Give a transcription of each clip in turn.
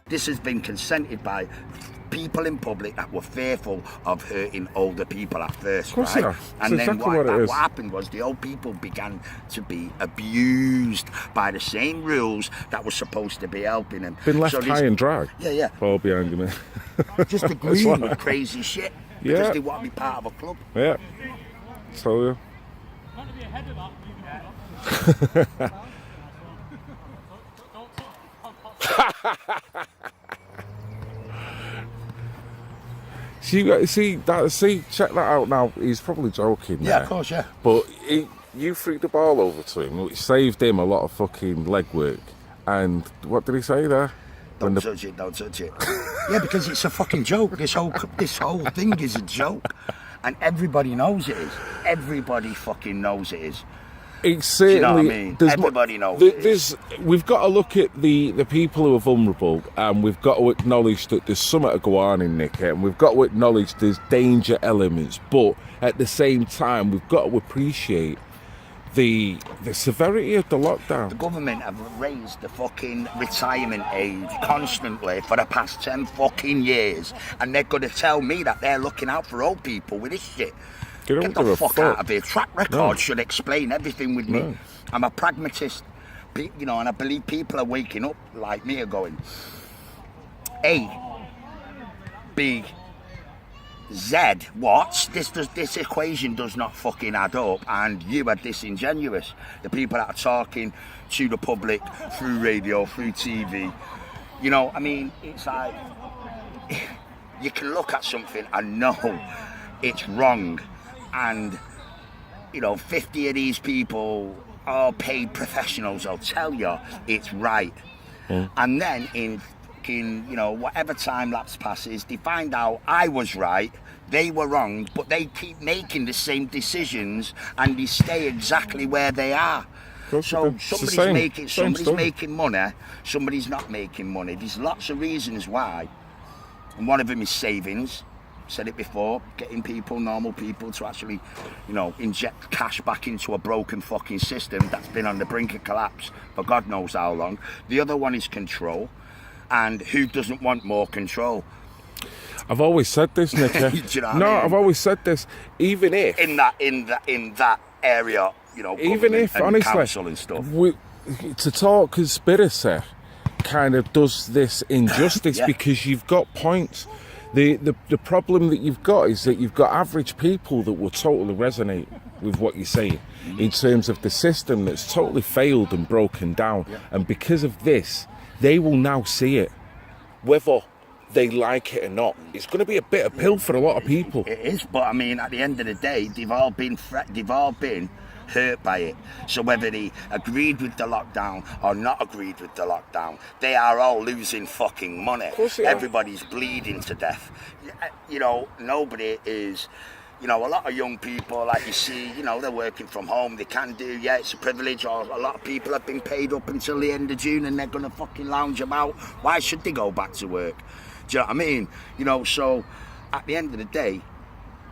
This has been consented by people in public that were fearful of hurting older people at first, course right? they are. And That's then exactly what happened was the old people began to be abused by the same rules that were supposed to be helping them. Been left high and dry. Yeah. All behind you, man. Just agreeing with crazy shit because Yeah. they want to be part of a club. Yeah. So, yeah. See, check that out now. He's probably joking. Yeah, there. of course, yeah. But you threw the ball over to him, which saved him a lot of fucking legwork. And what did he say there? Don't touch it. Yeah, because it's a fucking joke. This whole thing is a joke. And everybody knows it is. Everybody fucking knows it is. It's certainly. You know what I mean? Everybody knows it is. We've got to look at the people who are vulnerable, and we've got to acknowledge that there's something to go on in Nick, and we've got to acknowledge there's danger elements, but at the same time, we've got to appreciate the severity of the lockdown. The government have raised the fucking retirement age constantly for the past 10 fucking years, and they're going to tell me that they're looking out for old people with this shit. Get the fuck out of here. Track record should explain everything with me. I'm a pragmatist, you know, and I believe people are waking up like me are going, A, B, Z, what? This equation does not fucking add up, and you are disingenuous. The people that are talking to the public through radio, through TV, you know, I mean, it's like, you can look at something and know it's wrong, and, you know, 50 of these people are paid professionals, I'll tell you it's right. And then in, you know, whatever time lapse passes, they find out I was right, they were wrong, but they keep making the same decisions and they stay exactly where they are. So somebody's making money, somebody's not making money. There's lots of reasons why, and one of them is savings. Said it before, getting people, normal people, to actually, you know, inject cash back into a broken fucking system that's been on the brink of collapse for God knows how long. The other one is control, and who doesn't want more control? I've always said this, Nick. Do you know what I mean? I've always said this. Even if in that area, you know, even if and honestly, council and stuff. To talk conspiracy kind of does this injustice because you've got points. The problem that you've got is that you've got average people that will totally resonate with what you're saying in terms of the system that's totally failed and broken down. And because of this, they will now see it, whether they like it or not. It's going to be a bitter pill for a lot of people. It is, but I mean, at the end of the day, they've all been hurt by it. So whether they agreed with the lockdown or not agreed with the lockdown, they are all losing fucking money. Everybody's bleeding to death. You know, nobody is, you know, a lot of young people, like you see, you know, they're working from home, they can do, it's a privilege, or a lot of people have been paid up until the end of June and they're going to fucking lounge about. Why should they go back to work? Do you know what I mean? You know, so at the end of the day,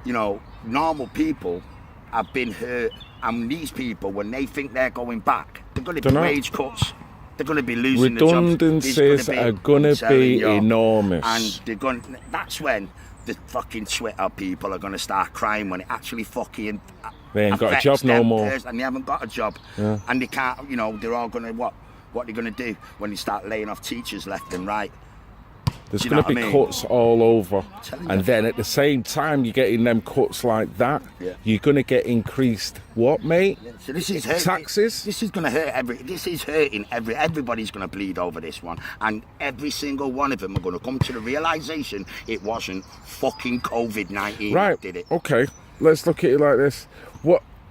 you know, normal people have been hurt, and these people, when they think they're going back, they're going to be wage cuts, they're going to be losing the jobs. Redundancies are going to be enormous. And they're going. That's when the fucking Twitter people are going to start crying, when it actually fucking they ain't got a job no more. And they haven't got a job. And they can't, you know, they're all going to, what they're going to do when they start laying off teachers left and right. There's going to be cuts all over, and then at the same time you're getting them cuts like that, you're going to get increased what, mate? So this is taxes. This is going to hurt everybody's going to bleed over this one, and every single one of them are going to come to the realization it wasn't fucking COVID-19 that did it. Okay, let's look at it like this.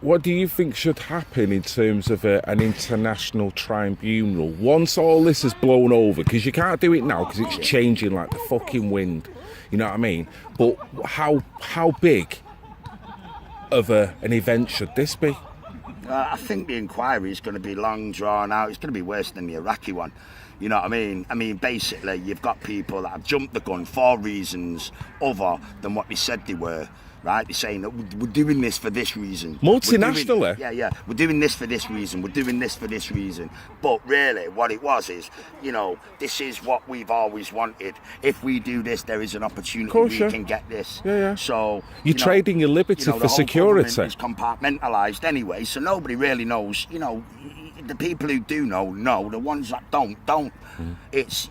What do you think should happen in terms of an international tribunal once all this is blown over? Because you can't do it now because it's changing like the fucking wind. You know what I mean? But how big of an event should this be? I think the inquiry is going to be long drawn out. It's going to be worse than the Iraqi one. You know what I mean? I mean, basically, you've got people that have jumped the gun for reasons other than what they said they were. right? They're saying that we're doing this for this reason. Multinationally? We're doing this for this reason. We're doing this for this reason. But really, what it was is, this is what we've always wanted. If we do this, there is an opportunity we can get this. So you're trading your liberty for security. It's compartmentalised anyway, so nobody really knows. The people who do know. The ones that don't. It's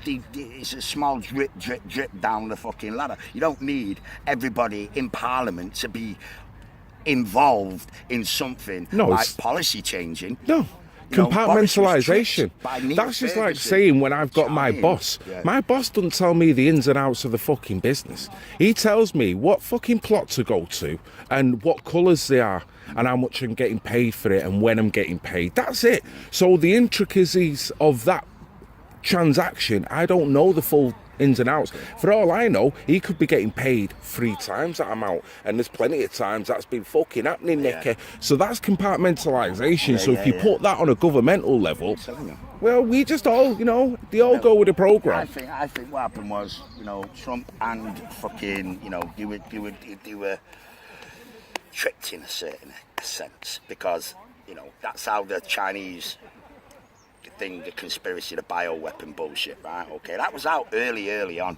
it's a small drip down the fucking ladder. You don't need everybody in Parliament to be involved in something like policy changing. No. Compartmentalisation. That's just like saying when I've got my boss. My boss doesn't tell me the ins and outs of the fucking business. He tells me what fucking plot to go to and what colours they are and how much I'm getting paid for it and when I'm getting paid. That's it. So the intricacies of that transaction, I don't know the full ins and outs. For all I know, he could be getting paid 3 times that amount, and there's plenty of times that's been fucking happening, Nicky. So that's compartmentalisation. So if you put that on a governmental level, well, we just all, they all go with the programme. I think what happened was, Trump and fucking, they were tricked in a certain sense, because, that's how the Chinese the conspiracy, the bioweapon bullshit, right? Okay, that was out early on.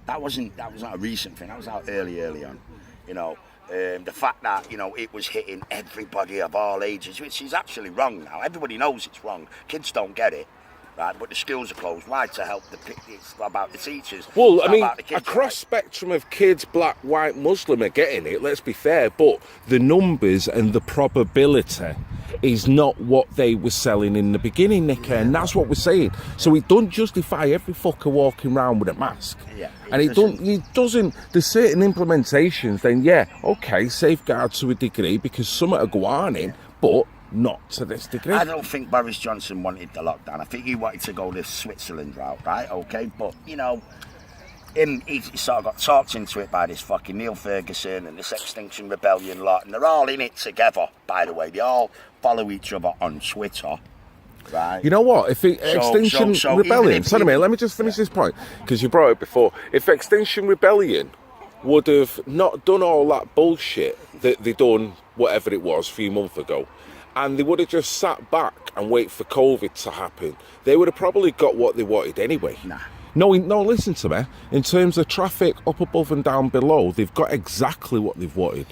That was not a recent thing. That was out early on. The fact that it was hitting everybody of all ages, which is actually wrong now. Everybody knows it's wrong. Kids don't get it, right? But the schools are closed. Why? To help it's about the teachers. Well, I mean, a cross spectrum of kids, black, white, Muslim, are getting it. Let's be fair, but the numbers and the probability is not what they were selling in the beginning, Nicky, and that's what we're saying. So it don't justify every fucker walking around with a mask. It doesn't. There's certain implementations. Then okay, safeguard to a degree because some are going in, but not to this degree. I don't think Boris Johnson wanted the lockdown. I think he wanted to go this Switzerland route, right? Okay, but he sort of got talked into it by this fucking Neil Ferguson and this Extinction Rebellion lot, and they're all in it together, by the way. They all follow each other on Twitter, right? You know what? If Extinction Rebellion... Sorry, mate, let me just finish this point, because you brought it before. If Extinction Rebellion would have not done all that bullshit that they done, whatever it was, a few months ago, and they would have just sat back and wait for COVID to happen, they would have probably got what they wanted anyway. No, listen to me. In terms of traffic up above and down below, they've got exactly what they've wanted.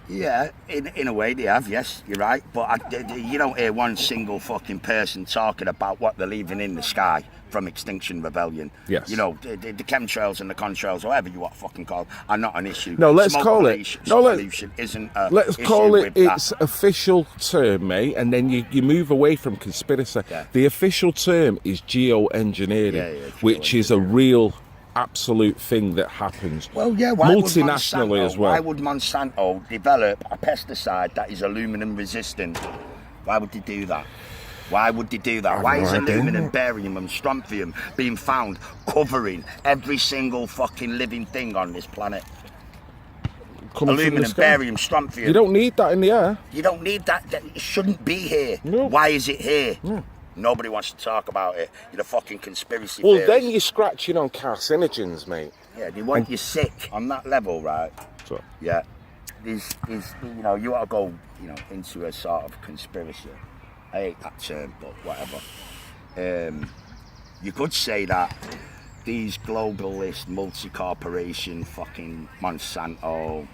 Yeah, in a way they have, yes, you're right. But you don't hear one single fucking person talking about what they're leaving in the sky from Extinction Rebellion. Yes. The chemtrails and the contrails, whatever you want to fucking call, are not an issue. No, let's call it. Pollution isn't a let's call it its official term, mate, and then you move away from conspiracy. The official term is geoengineering, which is a real absolute thing that happens. Well, multinationally as well. Why would Monsanto develop a pesticide that is aluminum resistant? Why would they do that? Why would they do that? Why is aluminum, barium and strontium being found covering every single fucking living thing on this planet? Aluminum, barium, strontium. You don't need that in the air. You don't need that. It shouldn't be here. No. Why is it here? No. Nobody wants to talk about it. You're a fucking conspiracy theorist. Then you're scratching on carcinogens, mate. Yeah, they want you sick on that level, right? So. Yeah. You want to go, into a sort of conspiracy. I hate that term, but whatever. You could say that these globalist, multi-corporation, fucking Monsanto,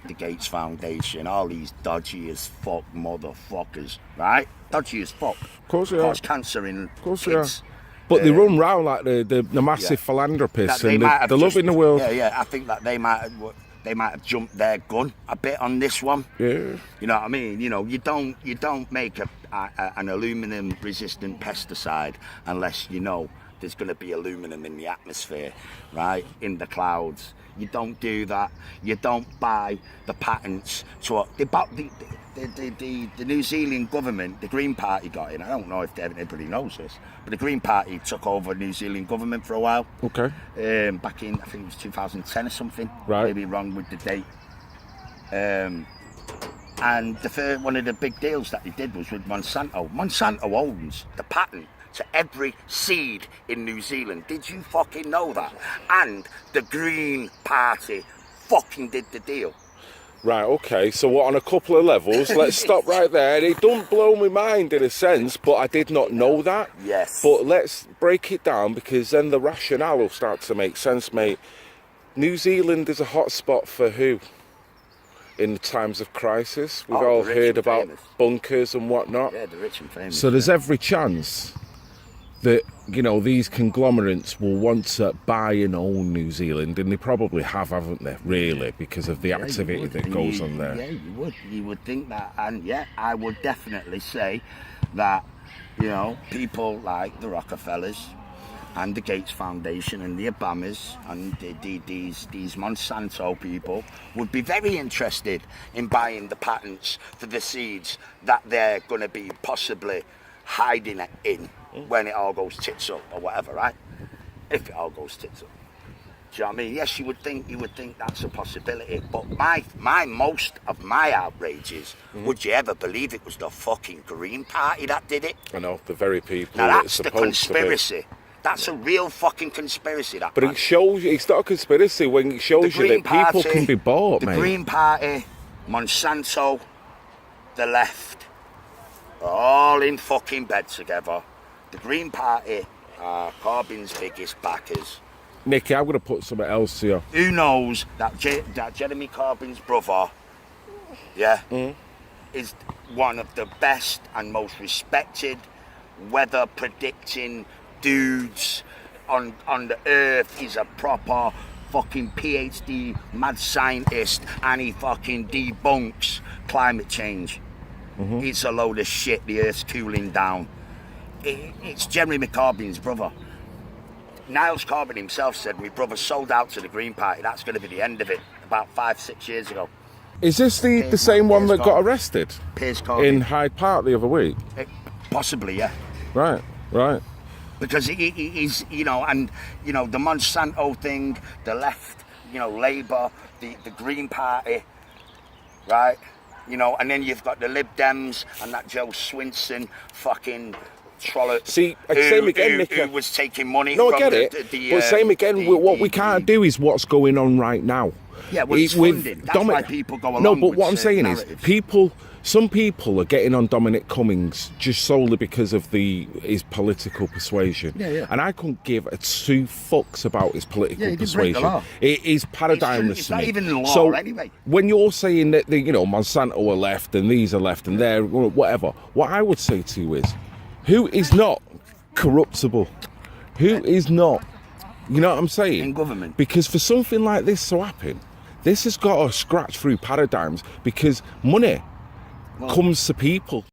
the Gates Foundation, all these dodgy as fuck motherfuckers, right? Dodgy as fuck. Of course they are. Cause cancer in kids. They are. But they run round like the massive philanthropists, and they're loving the world. Yeah, I think that they might have jumped their gun a bit on this one. Yeah. You know what I mean? You don't make an aluminum resistant pesticide unless there's going to be aluminum in the atmosphere, right? In the clouds. You don't do that. You don't buy the patents to the New Zealand government, the Green Party got in. I don't know if everybody knows this, but the Green Party took over the New Zealand government for a while. Okay. Back in, I think it was 2010 or something. Right. Maybe wrong with the date. And one of the big deals that they did was with Monsanto. Monsanto owns the patent to every seed in New Zealand. Did you fucking know that? And the Green Party fucking did the deal. Right, okay, so what, on a couple of levels, let's stop right there. It don't blow my mind in a sense, but I did not know that. Yes. But let's break it down, because then the rationale will start to make sense, mate. New Zealand is a hotspot for who? In times of crisis. We've all the rich heard and about famous. bunkers and whatnot. Yeah, the rich and famous. So there's every chance that, you know, these conglomerates will want to buy and own New Zealand, and they probably have, haven't they, really, because of the activity that goes on there. Yeah, you would think that. And yeah, I would definitely say that, you know, people like the Rockefellers and the Gates Foundation and the Obamas and these Monsanto people would be very interested in buying the patents for the seeds that they're going to be possibly hiding it in when it all goes tits up or whatever, right? If it all goes tits up. Do you know what I mean? Yes, you would think that's a possibility, but most of my outrage is, would you ever believe it was the fucking Green Party that did it? I know, the very people Now that that's are the supposed conspiracy. That's a real fucking conspiracy. That. But it shows you, it's not a conspiracy when it shows you that people can be bought, mate. The Green Party, Monsanto, the left, are all in fucking bed together. The Green Party are Corbyn's biggest backers. Nicky, I'm going to put something else here. Who knows that Jeremy Corbyn's brother, is one of the best and most respected weather predicting dudes on the earth. He's a proper fucking PhD mad scientist, and he fucking debunks climate change. It's a load of shit. The earth's cooling down. It's Jeremy Corbyn's brother. Niles Corbyn himself said, my brother sold out to the Green Party. That's going to be the end of it. About 5-6 years ago. Is this the same one that got arrested Piers Corbyn. in Hyde Park the other week? Possibly, yeah. Right. Because he's, you know, and, you know, the Monsanto thing, the left, you know, Labour, the Green Party, right? You know, and then you've got the Lib Dems and that Joe Swinson fucking trollop. See, same again, Nicky. Who was taking money No, from I get it. But same again, what we can't do is what's going on right now. Yeah, well, it's funding. That's why people go along. No, but with what I'm saying narratives. is, some people are getting on Dominic Cummings just solely because of his political persuasion. Yeah. And I couldn't give a two fucks about his political he didn't break the persuasion. law. It is paradigmless It's to not me. even law so anyway. when you're saying that Monsanto are left and these are left and they're whatever, what I would say to you is, who is not corruptible? Who is not? You know what I'm saying? In government. Because for something like this to happen, this has got to scratch through paradigms, because money comes to people.